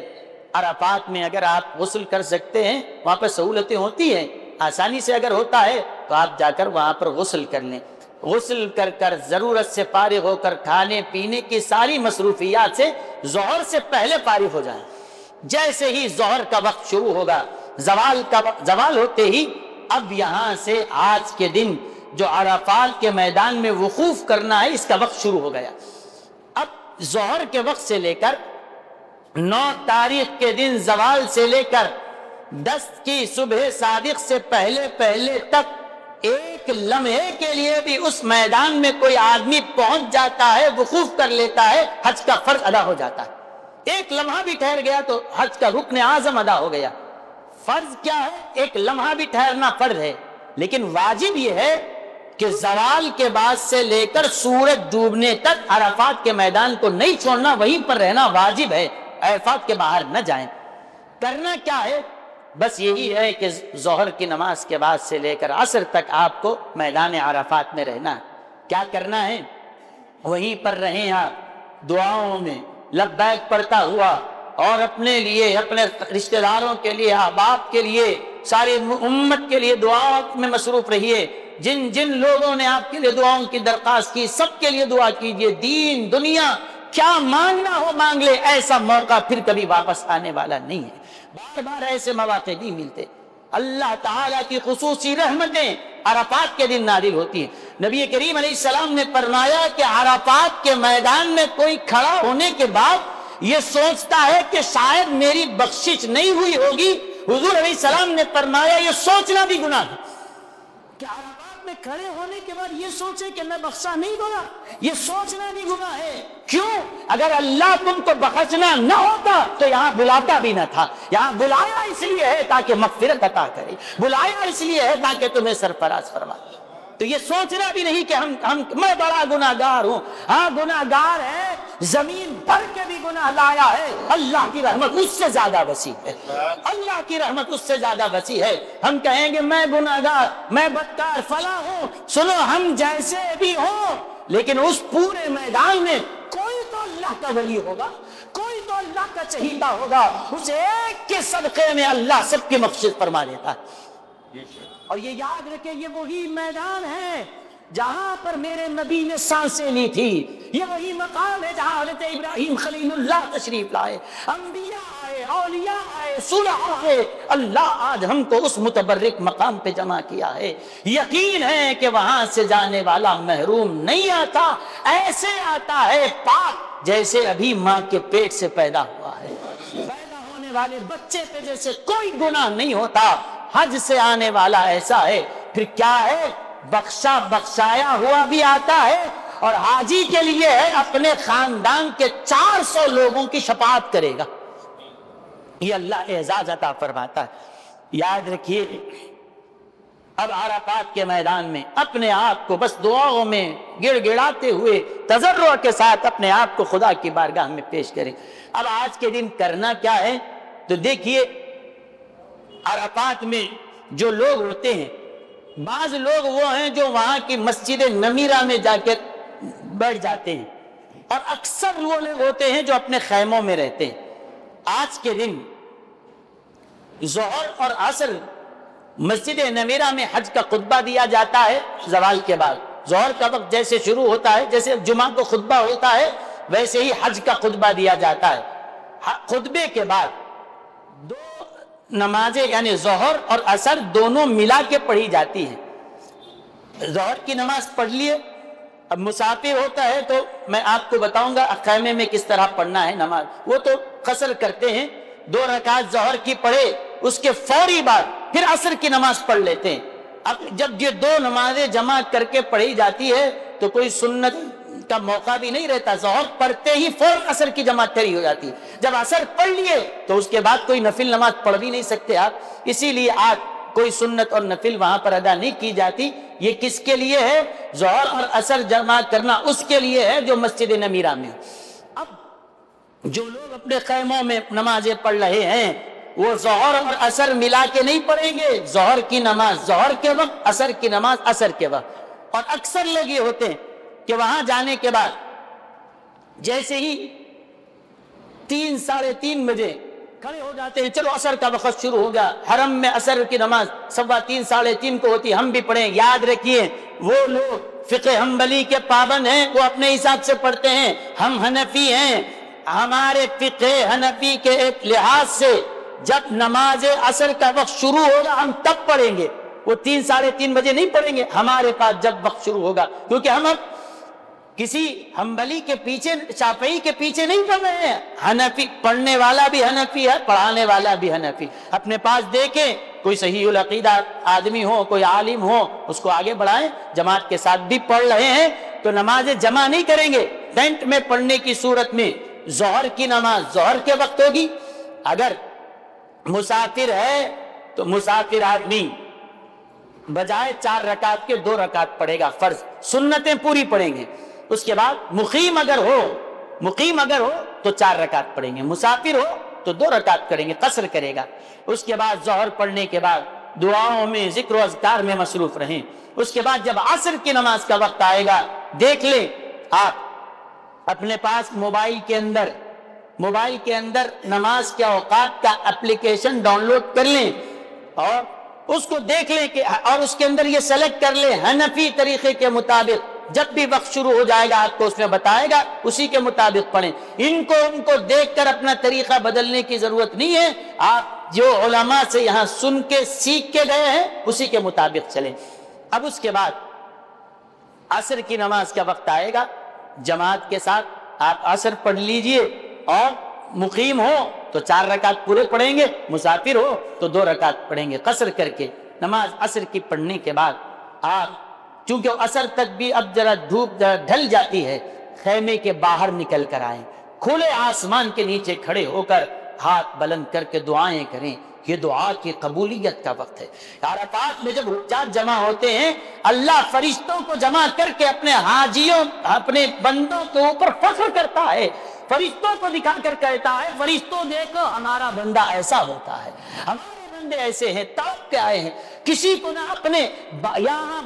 عرفات میں اگر آپ غسل کر سکتے ہیں، وہاں پر سہولتیں ہوتی ہیں، آسانی سے اگر ہوتا ہے تو آپ جا کر وہاں پر غسل کر لیں۔ غسل کر کر ضرورت سے فارغ ہو کر کھانے پینے کی ساری مصروفیات سے ظہر سے پہلے فارغ ہو جائیں۔ جیسے ہی ظہر کا وقت شروع ہوگا، زوال ہوتے ہی اب یہاں سے آج کے دن جو عرفات کے میدان میں وقوف کرنا ہے، اس کا وقت شروع ہو گیا۔ اب ظہر کے وقت سے لے کر 9 تاریخ کے دن زوال سے لے کر 10 کی صبح صادق سے پہلے تک ایک لمحے کے لیے بھی اس میدان میں کوئی آدمی پہنچ جاتا ہے، وقوف کر لیتا ہے، حج کا فرض ادا ہو جاتا ہے۔ ایک لمحہ بھی ٹھہر گیا تو حج کا رکن اعظم ادا ہو گیا. فرض کیا ہے؟ ایک لمحہ بھی ٹھہرنا فرض ہے، لیکن واجب یہ ہے کہ زوال کے بعد سے لے کر سورج ڈوبنے تک عرفات کے میدان کو نہیں چھوڑنا، وہیں پر رہنا واجب ہے، عرفات کے باہر نہ جائیں. کرنا کیا ہے؟ بس یہی ہے کہ ظہر کی نماز کے بعد سے لے کر عصر تک آپ کو میدان عرفات میں رہنا ہے. کیا کرنا ہے؟ وہیں پر رہیں آپ، دعاؤں میں لبیک پڑھتا ہوا، اور اپنے لیے، اپنے رشتہ داروں کے لیے، احباب کے لیے، ساری امت کے لیے دعاؤں میں مصروف رہیے. جن جن لوگوں نے آپ کے لیے دعاؤں کی درخواست کی، سب کے لیے دعا کیجئے. دین دنیا کیا مانگنا ہو مانگ لے، ایسا موقع پھر کبھی واپس آنے والا نہیں ہے. بار بار ایسے مواقع نہیں ملتے. اللہ تعالیٰ کی خصوصی رحمتیں عرفات کے دن نازل ہوتی ہیں. نبی کریم علیہ السلام نے فرمایا کہ عرفات کے میدان میں کوئی کھڑا ہونے کے بعد یہ سوچتا ہے کہ شاید میری بخشش نہیں ہوئی ہوگی. حضور علیہ السلام نے فرمایا یہ سوچنا بھی گناہ ہے کہ عرفات میں کھڑے ہونے کے بعد یہ سوچے کہ میں بخشا نہیں گنا، یہ سوچنا بھی گناہ ہے. کیوں؟ اگر اللہ تم کو بخشنا نہ ہوتا تو یہاں بلاتا بھی نہ تھا. یہاں بلایا اس لیے ہے تاکہ مغفرت عطا کرے، بلایا اس لیے ہے تاکہ تمہیں سرفراز فرمائے. تو یہ سوچنا بھی نہیں کہ میں بڑا گناہگار ہوں. ہاں گناہگار ہے، زمین بھر کے بھی گناہ لایا ہے، اللہ کی رحمت اس سے زیادہ وسیع ہے. اللہ کی رحمت اس سے زیادہ وسیع ہے. ہم کہیں گے میں گناہگار، میں بدکار فلاں ہوں. سنو، ہم جیسے بھی ہوں، لیکن اس پورے میدان میں کوئی تو اللہ کا ولی ہوگا، کوئی تو اللہ کا چہیتا ہوگا. اس ایک کے صدقے میں اللہ سب کی مغفرت فرما دیتا ہے. اور یہ یاد رکھے، یہ وہی میدان ہے جہاں پر میرے نبی نے سانسیں لی تھی. یہ وہی مقام ہے جہاں حضرت ابراہیم خلیل اللہ تشریف لائے، انبیاء آئے، اولیاء آئے، صلحاء آئے. اللہ آج ہم کو اس متبرک مقام پہ جمع کیا ہے. یقین ہے کہ وہاں سے جانے والا محروم نہیں آتا، ایسے آتا ہے پاک جیسے ابھی ماں کے پیٹ سے پیدا ہوا ہے. پیدا ہونے والے بچے پہ جیسے کوئی گناہ نہیں ہوتا، حج سے آنے والا ایسا ہے. پھر کیا ہے؟ بخشا بخشایا ہوا بھی آتا ہے، اور حاجی کے لیے ہے اپنے خاندان کے 400 لوگوں کی شفاعت کرے گا. یہ اللہ اعزاز عطا فرماتا ہے. یاد رکھیے، اب عرفات کے میدان میں اپنے آپ کو بس دعاؤں میں گڑ گڑاتے ہوئے تضرع کے ساتھ اپنے آپ کو خدا کی بارگاہ میں پیش کریں. اب آج کے دن کرنا کیا ہے؟ تو دیکھیے، عرفات میں جو لوگ ہوتے ہیں، بعض لوگ وہ ہیں جو وہاں کی مسجد نمیرہ میں جا کر بیٹھ جاتے ہیں، اور اکثر وہ لوگ ہوتے ہیں جو اپنے خیموں میں رہتے ہیں. آج کے دن ظہر اور عصر مسجد نمیرہ میں حج کا خطبہ دیا جاتا ہے. زوال کے بعد ظہر کا وقت جیسے شروع ہوتا ہے، جیسے جمعہ کو خطبہ ہوتا ہے، ویسے ہی حج کا خطبہ دیا جاتا ہے. خطبے کے بعد دو نمازیں یعنی ظہر اور عصر دونوں ملا کے پڑھی جاتی ہیں. ظہر کی نماز پڑھ لیے. اب مسافر ہوتا ہے تو میں آپ کو بتاؤں گا خیمے میں کس طرح پڑھنا ہے نماز. وہ تو قصر کرتے ہیں، 2 رکعت ظہر کی پڑھے، اس کے فوری بعد پھر عصر کی نماز پڑھ لیتے ہیں. اب جب یہ 2 نمازیں جمع کر کے پڑھی جاتی ہے تو کوئی سنت کا موقع بھی نہیں رہتا. ظہر پڑھتے ہی فوراً عصر کی جماعت کھڑی ہو جاتی ہے. جب عصر پڑھ لیے تو اس کے بعد کوئی نفل نماز پڑھ بھی نہیں سکتے آپ. اسی لیے آج کوئی سنت اور نفل وہاں پر ادا نہیں کی جاتی. یہ کس کے لیے ہے؟ ظہر اور عصر جمع کرنا اس کے لیے ہے جو مسجد نمیرہ میں. اب جو لوگ اپنے خیموں میں نمازیں پڑھ رہے ہیں وہ ظہر اور عصر ملا کے نہیں پڑھیں گے. ظہر کی نماز ظہر کے وقت، عصر کی نماز عصر کے وقت. اور اکثر لوگ یہ ہوتے ہیں کہ وہاں جانے کے بعد جیسے ہی 3 ساڑھے 3 بجے کھڑے ہو جاتے ہیں، چلو عصر کا وقت شروع ہو گیا. حرم میں عصر کی نماز 3:15 ساڑھے 3 کو ہوتی ہے، ہم بھی پڑھیں. یاد رکھیے، وہ لوگ فقہ حنبلی کے پابند ہیں، وہ اپنے حساب سے پڑھتے ہیں. ہم حنفی ہیں، ہمارے فقہ حنفی کے ایک لحاظ سے جب نماز عصر کا وقت شروع ہوگا ہم تب پڑھیں گے. وہ 3 ساڑھے 3 بجے نہیں پڑھیں گے ہمارے پاس جب وقت شروع ہوگا، کیونکہ ہم اب کسی حنبلی کے پیچھے، شافعی کے پیچھے نہیں پڑھ رہے ہیں. حنفی پڑھنے والا بھی حنفی ہے، پڑھانے والا بھی حنفی. اپنے پاس دیکھیں کوئی صحیح العقیدہ آدمی ہو، کوئی عالم ہو، اس کو آگے بڑھائیں. جماعت کے ساتھ بھی پڑھ رہے ہیں تو نماز جمع نہیں کریں گے. ٹینٹ میں پڑھنے کی صورت میں ظہر کی نماز ظہر کے وقت ہوگی. اگر مسافر ہے تو مسافر آدمی بجائے 4 رکعت کے 2 رکعت پڑھے گا فرض, سنتیں پوری پڑھیں گے. اس کے بعد مقیم اگر ہو تو 4 رکعت پڑھیں گے, مسافر ہو تو 2 رکعت پڑھیں گے, قصر کرے گا. اس کے بعد ظہر پڑھنے کے بعد دعاؤں میں ذکر و اذکار میں مصروف رہیں. اس کے بعد جب عصر کی نماز کا وقت آئے گا, دیکھ لیں آپ اپنے پاس موبائل کے اندر نماز کے اوقات کا اپلیکیشن ڈاؤن لوڈ کر لیں اور اس کو دیکھ لیں کہ اور اس کے اندر یہ سلیکٹ کر لیں حنفی طریقے کے مطابق. جب بھی وقت شروع ہو جائے گا آپ کو اس میں بتائے گا, اسی کے مطابق پڑھیں. ان کو دیکھ کر اپنا طریقہ بدلنے کی ضرورت نہیں ہے. آپ جو علماء سے یہاں سن کے سیکھ کے گئے ہیں اسی کے مطابق چلیں. اب اس کے بعد عصر کی نماز کا وقت آئے گا, جماعت کے ساتھ آپ عصر پڑھ لیجئے اور مقیم ہو تو 4 رکعت پورے پڑھیں گے, مسافر ہو تو 2 رکعت پڑھیں گے قصر کر کے. نماز عصر کی پڑھنے کے بعد آپ چونکہ عصر تک بھی اب ذرا دھوپ ڈھل جاتی ہے, خیمے کے باہر نکل کر آئیں, کھلے آسمان کے نیچے کھڑے ہو کر ہاتھ بلند کر کے دعائیں کریں. یہ دعا کی قبولیت کا وقت ہے. عرفات میں جب حجاج جمع ہوتے ہیں, اللہ فرشتوں کو جمع کر کے اپنے حاجیوں اپنے بندوں کے اوپر فخر کرتا ہے, فرشتوں کو دکھا کر کہتا ہے فرشتوں دیکھو ہمارا بندہ ایسا ہوتا ہے, ہمارے بندے ایسے ہیں, تڑپ کے آئے ہیں. کسی کو نہ اپنے یہاں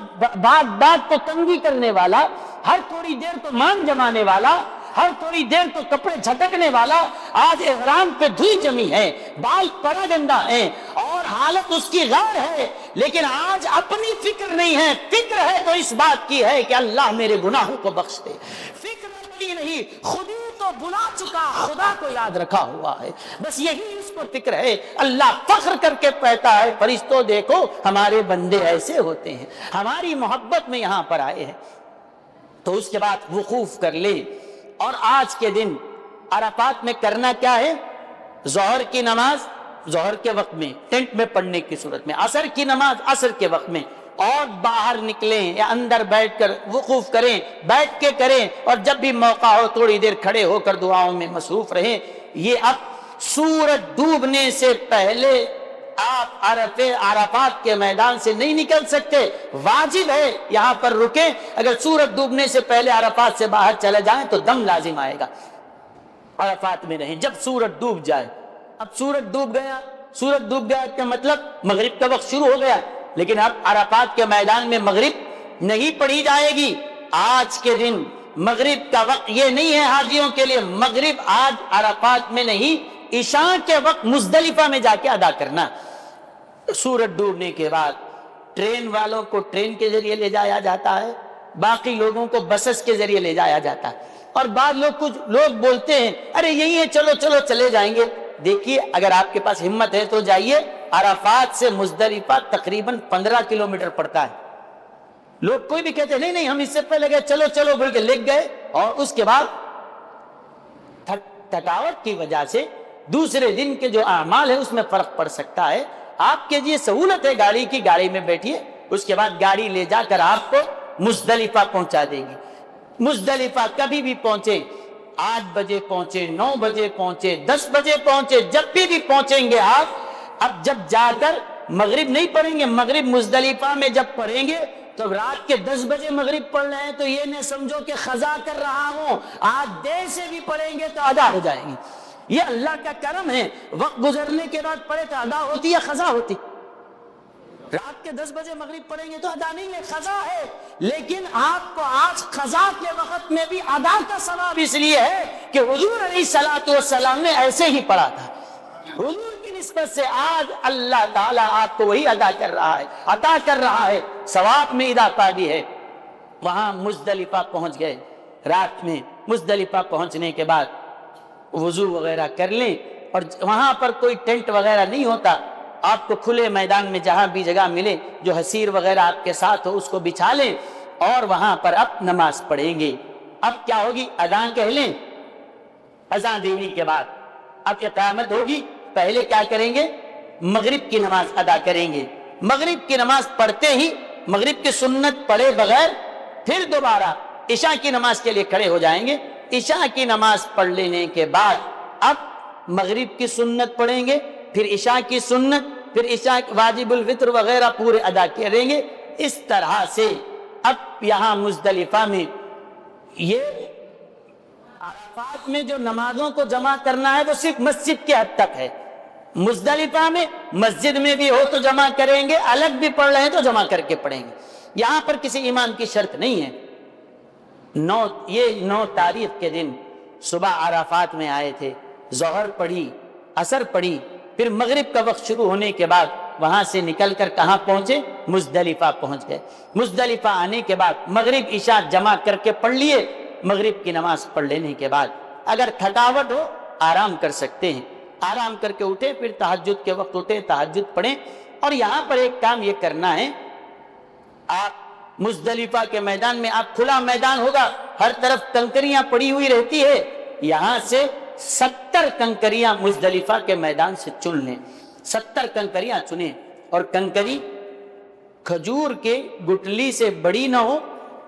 بات کو تنگی کرنے والا, ہر تھوڑی دیر کو مان جمانے والا, ہر تھوڑی دیر تو کپڑے جھٹکنے والا. آج احرام پہ دھوئی جمی ہے, بال پڑا گندا ہے اور حالت اس کی غیر ہے, لیکن آج اپنی فکر نہیں ہے. فکر ہے تو اس بات کی ہے کہ اللہ میرے گناہوں کو بخش دے. فکر نہیں, خود ہی تو بلا چکا, خدا کو یاد رکھا ہوا ہے, بس یہی اس کو فکر ہے. اللہ فخر کر کے کہتا ہے فرشتوں دیکھو ہمارے بندے ایسے ہوتے ہیں, ہماری محبت میں یہاں پر آئے ہیں. تو اس کے بعد وقوف کر لے. اور آج کے دن عرفات میں کرنا کیا ہے؟ ظہر کی نماز ظہر کے وقت میں ٹینٹ میں پڑھنے کی صورت میں, عصر کی نماز عصر کے وقت میں, اور باہر نکلیں یا اندر بیٹھ کر وقوف کریں, بیٹھ کے کریں, اور جب بھی موقع ہو تھوڑی دیر کھڑے ہو کر دعاؤں میں مصروف رہیں. یہ اب سورج ڈوبنے سے پہلے آپ عرفات کے میدان سے نہیں نکل سکتے, واجب ہے یہاں پر رکیں. اگر سورج ڈوبنے سے پہلے عرفات سے باہر چلے جائیں تو دم لازم آئے گا. عرفات میں رہیں جب سورج ڈوب جائے. اب سورج ڈوب گیا کا مطلب مغرب کا وقت شروع ہو گیا, لیکن اب عرفات کے میدان میں مغرب نہیں پڑھی جائے گی. آج کے دن مغرب کا وقت یہ نہیں ہے حاجیوں کے لیے, مغرب آج عرفات میں نہیں, عشاء کے وقت مزدلفہ میں جا کے ادا کرنا. سورج ڈوبنے کے بعد ٹرین والوں کو ٹرین کے ذریعے لے جایا جاتا ہے, باقی لوگوں کو بسز کے ذریعے لے جایا جاتا ہے. اور بعض کچھ لوگ بولتے ہیں ارے یہی ہے چلو چلے جائیں گے. دیکھیے اگر آپ کے پاس ہمت ہے تو جائیے. عرفات سے مزدلفہ تقریباً 15 کلومیٹر پڑتا ہے. لوگ کوئی بھی کہتے ہیں نہیں ہم اس سے پہلے گئے, چلو بول کے لے گئے, اور اس کے بعد تھکاوٹ کی وجہ سے دوسرے دن کے جو اعمال ہے اس میں فرق پڑ سکتا ہے. آپ کے لیے سہولت ہے گاڑی میں بیٹھیے, اس کے بعد گاڑی لے جا کر آپ کو مزدلفہ پہنچا دے گی. مزدلفہ کبھی بھی پہنچے, 8 بجے پہنچے, 9 بجے پہنچے, 10 بجے پہنچے, جب بھی پہنچیں گے آپ. اب جب جا کر مغرب نہیں پڑھیں گے, مغرب مزدلفہ میں جب پڑھیں گے تو رات کے 10 بجے مغرب پڑھ رہے ہیں تو یہ نہ سمجھو کہ قضا کر رہا ہوں, آج دیر سے بھی پڑھیں گے تو ادا ہو جائیں گی. یہ اللہ کا کرم ہے. وقت گزرنے کے بعد پڑھے تو ادا ہوتی یا قضا ہوتی؟ رات کے 10 بجے مغرب پڑھیں گے تو ادا نہیں ہے, قضا ہے. لیکن آپ کو آج قضا کے وقت میں بھی ادا کا ثواب اس لیے ہے کہ حضور علیہ الصلوۃ والسلام نے ایسے ہی پڑھا تھا. حضور کی نسبت سے آج اللہ تعالیٰ آپ کو وہی ادا کر رہا ہے, عطا کر رہا ہے, ثواب میں اضافہ بھی ہے. وہاں مزدلفہ پہنچ گئے. رات میں مزدلفہ پہنچنے کے بعد وضو وغیرہ کر لیں, اور وہاں پر کوئی ٹینٹ وغیرہ نہیں ہوتا, آپ کو کھلے میدان میں جہاں بھی جگہ ملے جو حسیر وغیرہ آپ کے ساتھ ہو اس کو بچھا لیں, اور وہاں پر اب نماز پڑھیں گے. اب کیا ہوگی؟ اذان کہہ لیں. اذان دینے کے بعد اب اقامت ہوگی. پہلے کیا کریں گے؟ مغرب کی نماز ادا کریں گے. مغرب کی نماز پڑھتے ہی مغرب کی سنت پڑھے بغیر پھر دوبارہ عشاء کی نماز کے لیے کھڑے ہو جائیں گے. عشاء کی نماز پڑھ لینے کے بعد اب مغرب کی سنت پڑھیں گے، پھر عشاء کی سنت، پھر عشاء واجب الفطر وغیرہ پورے ادا کریں گے۔ اس طرح سے اب یہاں مزدلفہ میں یہ عرفات میں جو نمازوں کو جمع کرنا ہے وہ صرف مسجد کے حد تک ہے۔ مزدلفہ میں مسجد میں بھی ہو تو جمع کریں گے، الگ بھی پڑھ رہے ہیں تو جمع کر کے پڑھیں گے، یہاں پر کسی امام کی شرط نہیں ہے۔ 9 تاریخ کے دن صبح عرفات میں آئے تھے، ظہر پڑھی، عصر پڑھی، پھر مغرب کا وقت شروع ہونے کے بعد وہاں سے نکل کر کہاں پہنچے؟ مزدلفہ پہنچ گئے۔ مزدلفہ آنے کے بعد مغرب عشاء جمع کر کے پڑھ لیے، مغرب کی نماز پڑھ لینے کے بعد اگر تھکاوٹ ہو آرام کر سکتے ہیں، آرام کر کے اٹھے، پھر تہجد کے وقت اٹھے، تہجد پڑھیں۔ اور یہاں پر ایک کام یہ کرنا ہے، آپ مزدلفہ کے میدان میں، آپ کھلا میدان ہوگا، ہر طرف کنکریاں پڑی ہوئی رہتی ہے، یہاں سے 70 کنکریاں مزدلفہ کے میدان سے چن لیں، 70 کنکریاں چنیں، اور کنکری کھجور کے گٹلی سے بڑی نہ ہو،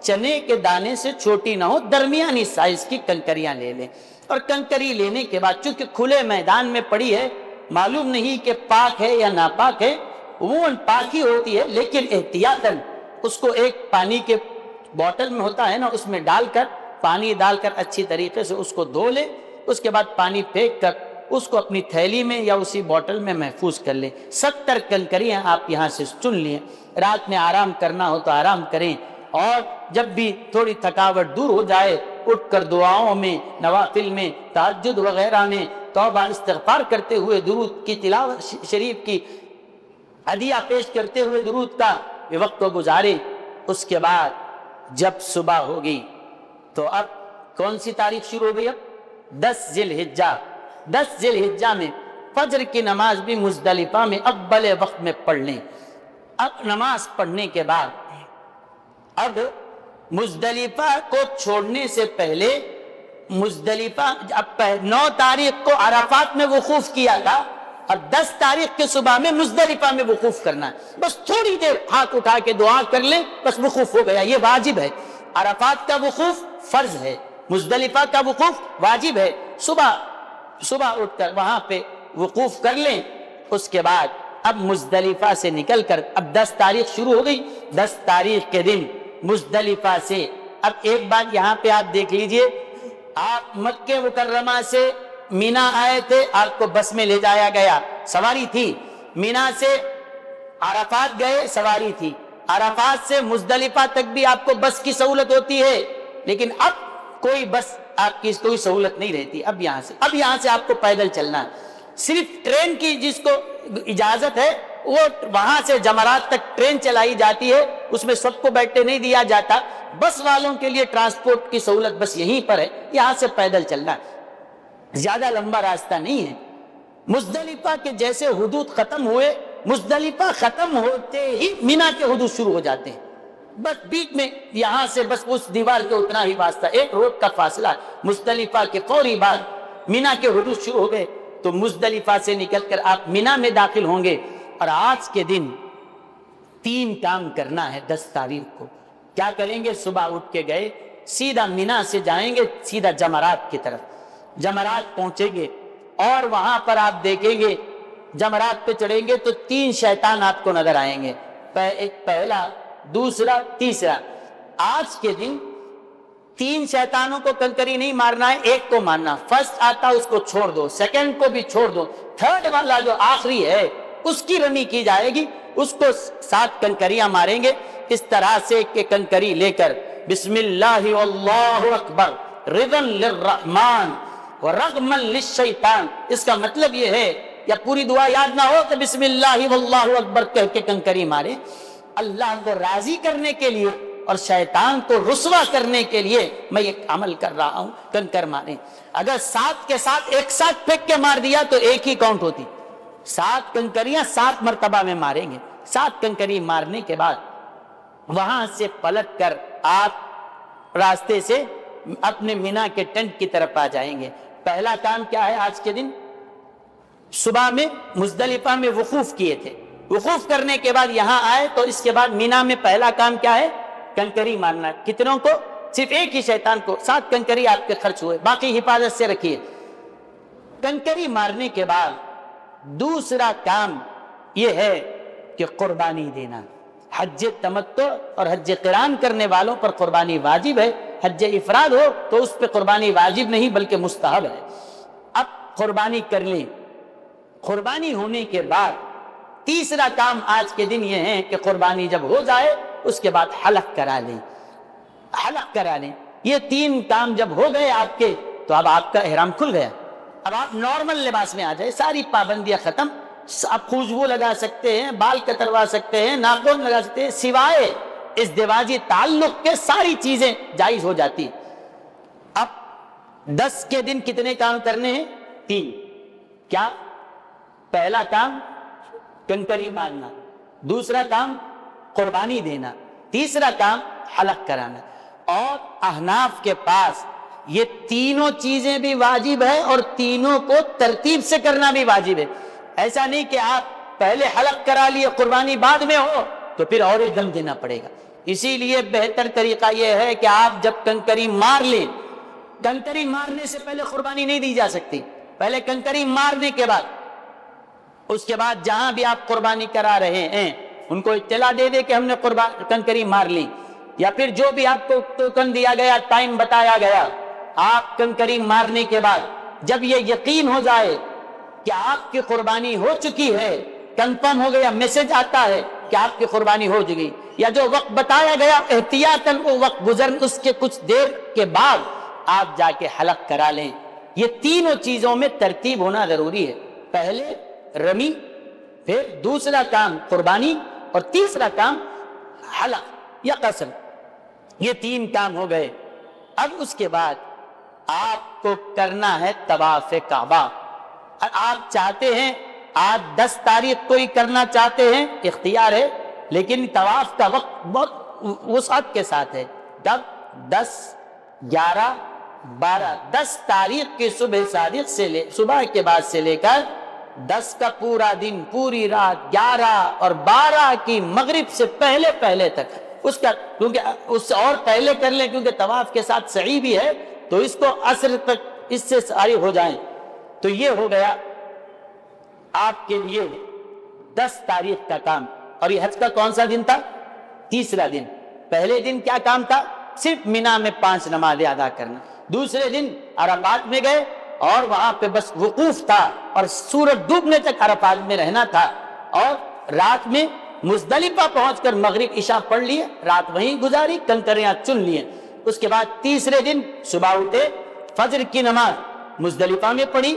چنے کے دانے سے چھوٹی نہ ہو، درمیانی سائز کی کنکریاں لے لیں۔ اور کنکری لینے کے بعد چونکہ کھلے میدان میں پڑی ہے، معلوم نہیں کہ پاک ہے یا ناپاک ہے، وہ پاک ہی ہوتی ہے، لیکن احتیاطاً اس کو ایک پانی کے بوتل میں ہوتا ہے نا، اس میں ڈال کر، پانی ڈال کر اچھی طریقے سے اس کو دھو لے، اس کے بعد پانی پھینک کر اس کو اپنی تھیلی میں یا اسی بوتل میں محفوظ کر لیں۔ 70 کنکریاں آپ یہاں سے چن لیں۔ رات میں آرام کرنا ہو تو آرام کریں، اور جب بھی تھوڑی تھکاوٹ دور ہو جائے، اٹھ کر دعاؤں میں، نوافل میں، تہجد وغیرہ میں توبہ استغفار کرتے ہوئے، درود کی تلاوت شریف کی ہدیہ پیش کرتے ہوئے درود کا وقت کو گزارے۔ اس کے بعد جب صبح ہوگی تو اب کون سی تاریخ شروع ہو گئی؟ اب 10 ذی الحجہ، 10 ذی الحجہ میں فجر کی نماز بھی مزدلفہ میں اول وقت میں پڑھ لیں۔ اب نماز پڑھنے کے بعد اب مزدلفہ کو چھوڑنے سے پہلے، مزدلفہ اب 9 تاریخ کو عرفات میں وقوف کیا تھا، اور 10 تاریخ کے صبح میں مزدلفہ میں وقوف کرنا ہے، بس تھوڑی دیر ہاتھ اٹھا کے دعا کر لیں، بس وقوف ہو گیا۔ یہ واجب ہے، عرفات کا وقوف فرض ہے، مزدلفہ کا وقوف واجب ہے۔ صبح اٹھ کر وہاں پہ وقوف کر لیں۔ اس کے بعد اب مزدلفہ سے نکل کر، اب 10 تاریخ شروع ہو گئی، 10 تاریخ کے دن مزدلفہ سے اب ایک بات یہاں پہ آپ دیکھ لیجئے، آپ مکہ مکرمہ سے مینا آئے تھے، آپ کو بس میں لے جایا گیا، سواری تھی، مینا سے عرفات گئے، سواری تھی، عرفات سے مزدلفہ تک بھی آپ کو بس کی سہولت ہوتی ہے، لیکن اب کوئی بس آپ کی کوئی سہولت نہیں رہتی۔ اب یہاں سے آپ کو پیدل چلنا ہے، صرف ٹرین کی جس کو اجازت ہے وہ وہاں سے جمرات تک ٹرین چلائی جاتی ہے، اس میں سب کو بیٹھنے نہیں دیا جاتا، بس والوں کے لیے ٹرانسپورٹ کی سہولت بس یہیں پر ہے، یہاں سے پیدل چلنا ہے، زیادہ لمبا راستہ نہیں ہے۔ مزدلفہ کے جیسے حدود ختم ہوئے، مزدلفہ ختم ہوتے ہی مینا کے حدود شروع ہو جاتے ہیں، بس بیچ میں یہاں سے بس اس دیوار کے اتنا ہی واسطہ، ایک روڈ کا فاصلہ ہے۔ مزدلفہ کے فوری بعد مینا کے حدود شروع ہو گئے، تو مزدلفہ سے نکل کر آپ مینا میں داخل ہوں گے۔ اور آج کے دن 3 کام کرنا ہے 10 تاریخ کو۔ کیا کریں گے؟ صبح اٹھ کے گئے، سیدھا مینا سے جائیں گے سیدھا جمرات کی طرف، جمرات پہنچیں گے، اور وہاں پر آپ دیکھیں گے جمرات پہ چڑھیں گے تو 3 شیطان آپ کو نظر آئیں گے، ایک پہلا، دوسرا، تیسرا۔ آج کے دن 3 شیطانوں کو کنکری نہیں مارنا ہے، ایک کو مارنا، فرسٹ آتا اس کو چھوڑ دو، سیکنڈ کو بھی چھوڑ دو، تھرڈ والا جو آخری ہے اس کی رمی کی جائے گی، اس کو 7 کنکریاں ماریں گے، اس طرح سے کہ کنکری لے کر بسم اللہ واللہ اکبر رضا للرحمن ورغما للشیطان، اس کا مطلب یہ ہے، یا پوری دعا یاد نہ ہو تو بسم اللہ واللہ اکبر کہہ کے کنکری مارے، اللہ کو راضی کرنے کے لیے اور شیطان کو رسوا کرنے کے لیے میں یہ عمل کر رہا ہوں، کنکر ماریں۔ اگر 7 کے ساتھ ایک ساتھ پھینک کے مار دیا تو ایک ہی کاؤنٹ ہوتی، 7 کنکریاں 7 مرتبہ میں ماریں گے۔ 7 کنکری مارنے کے بعد وہاں سے پلٹ کر آپ راستے سے اپنے مینا کے ٹینٹ کی طرف آ جائیں گے۔ پہلا کام کیا ہے آج کے دن؟ صبح میں مزدلفہ میں وقوف کیے تھے، وقوف کرنے کے بعد یہاں آئے تو اس کے بعد مینا میں پہلا کام کیا ہے؟ کنکری مارنا۔ کتنوں کو؟ صرف ایک ہی شیطان کو 7 کنکری آپ کے خرچ ہوئے، باقی حفاظت سے رکھیے۔ کنکری مارنے کے بعد دوسرا کام یہ ہے کہ قربانی دینا۔ حج تمتع اور حج قران کرنے والوں پر قربانی واجب ہے، حج افراد ہو تو اس پہ قربانی واجب نہیں بلکہ مستحب ہے۔ اب قربانی کر لیں، قربانی ہونے کے بعد تیسرا کام آج کے دن یہ ہے کہ قربانی جب ہو جائے اس کے بعد حلق کرا لیں، حلق کرا لیں۔ یہ 3 کام جب ہو گئے آپ کے تو اب آپ کا احرام کھل گیا، اب آپ نارمل لباس میں آ جائے، ساری پابندیاں ختم۔ آپ خوشبو لگا سکتے ہیں، بال کتروا سکتے ہیں، ناخن لگا سکتے ہیں، سوائے ازدواجی تعلق کے ساری چیزیں جائز ہو جاتی ہیں۔ اب 10 کے دن کتنے کام کرنے ہیں؟ 3۔ کیا؟ پہلا کام کنکری مارنا، دوسرا کام قربانی دینا، تیسرا کام حلق کرانا۔ اور احناف کے پاس یہ تینوں چیزیں بھی واجب ہے اور تینوں کو ترتیب سے کرنا بھی واجب ہے۔ ایسا نہیں کہ آپ پہلے حلق کرا لیے قربانی بعد میں ہو تو پھر اور ایک دم دینا پڑے گا۔ اسی لیے بہتر طریقہ یہ ہے کہ آپ جب کنکری مار لیں، کنکری مارنے سے پہلے قربانی نہیں دی جا سکتی، پہلے کنکری مارنے کے بعد، اس کے بعد جہاں بھی آپ قربانی کرا رہے ہیں ان کو اطلاع دے دے کہ ہم نے کنکری مار لی، یا پھر جو بھی آپ کو ٹوکن دیا گیا، ٹائم بتایا گیا، آپ کنکری مارنے کے بعد جب یہ یقین ہو جائے کہ آپ کی قربانی ہو چکی ہے، کنفرم ہو گیا، میسج آتا ہے کہ آپ کی قربانی ہو چکی، یا جو وقت بتایا گیا احتیاطاً وہ وقت گزر اس کے کچھ دیر کے بعد آپ جا کے حلق کرا لیں۔ یہ تینوں چیزوں میں ترتیب ہونا ضروری ہے، پہلے رمی، پھر دوسرا کام قربانی اور تیسرا کام حلق یا قصر۔ یہ 3 کام ہو گئے۔ اب اس کے بعد آپ کو کرنا ہے طواف کعبہ۔ آپ چاہتے ہیں آج 10 تاریخ کو ہی کرنا چاہتے ہیں، اختیار ہے، لیکن طواف کا وقت بہت وسعت کے ساتھ ہے۔ جب 10، 11، 12، 10 تاریخ کی صبح صادق سے صبح کے بعد سے لے کر 10 کا پورا دن، پوری رات، 11 اور 12 کی مغرب سے پہلے تک، اس کا کیونکہ اس سے اور پہلے کر لیں کیونکہ طواف کے ساتھ سعی بھی ہے، تو اس کو عصر تک اس سے ساری ہو جائیں، تو یہ ہو گیا آپ کے لیے 10 تاریخ کا کام۔ اور یہ حج کا کون سا دن تھا؟ تیسرا دن۔ پہلے دن کیا کام تھا؟ صرف مینا میں 5 نمازیں ادا کرنا۔ دوسرے دن عرفات میں گئے اور وہاں پہ بس وقوف تھا اور سورج ڈوبنے تک عرفات میں رہنا تھا، اور رات میں مزدلفہ پہنچ کر مغرب عشاء پڑھ لیے، رات وہیں گزاری، کنکریاں چن لیے۔ اس کے بعد تیسرے دن صبح اٹھے، فجر کی نماز مزدلفہ میں پڑھی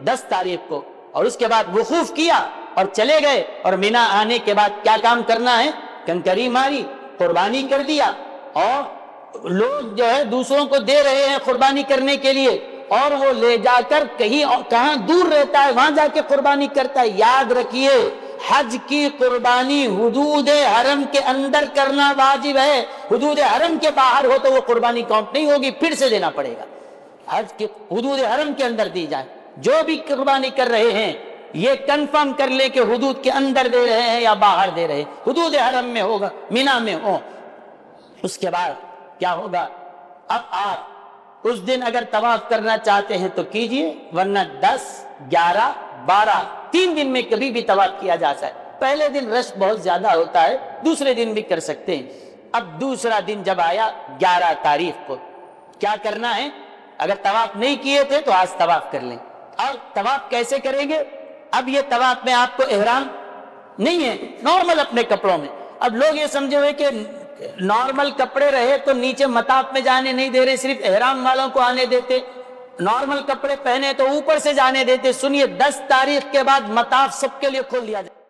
10 تاریخ کو، اور اس کے بعد وقوف کیا اور چلے گئے، اور مینا آنے کے بعد کیا کام کرنا ہے؟ کنکری ماری، قربانی کر دیا، اور لوگ جو ہے دوسروں کو دے رہے ہیں قربانی کرنے کے لیے، اور وہ لے جا کر کہیں کہاں دور رہتا ہے وہاں جا کے قربانی کرتا ہے۔ یاد رکھیے حج کی قربانی حدود حرم کے اندر کرنا واجب ہے، حدود حرم کے باہر ہو تو وہ قربانی کاؤنٹ نہیں ہوگی، پھر سے دینا پڑے گا۔ حج کی حدود حرم کے اندر دی جائے، جو بھی قربانی کر رہے ہیں یہ کنفرم کر لے کہ حدود کے اندر دے رہے ہیں یا باہر دے رہے ہیں، حدود حرم میں ہوگا، مینا میں ہو۔ اس کے بعد کیا ہوگا؟ اب آپ اس دن اگر طواف کرنا چاہتے ہیں تو کیجئے، ورنہ 10، 11، 12 3 دن میں کبھی بھی طواف کیا جا سکتا ہے۔ پہلے دن رش بہت زیادہ ہوتا ہے، دوسرے دن بھی کر سکتے ہیں۔ اب دوسرا دن جب آیا 11 تاریخ کو کیا کرنا ہے؟ اگر طواف نہیں کیے تھے تو آج طواف کر لیں۔ اور طواف کیسے کریں گے؟ اب یہ طواف میں آپ کو احرام نہیں ہے، نارمل اپنے کپڑوں میں۔ اب لوگ یہ سمجھے ہوئے کہ نارمل کپڑے رہے تو نیچے مطاف میں جانے نہیں دے رہے، صرف احرام والوں کو آنے دیتے، نارمل کپڑے پہنے تو اوپر سے جانے دیتے۔ سنیے 10 تاریخ کے بعد مطاف سب کے لیے کھول دیا جائے۔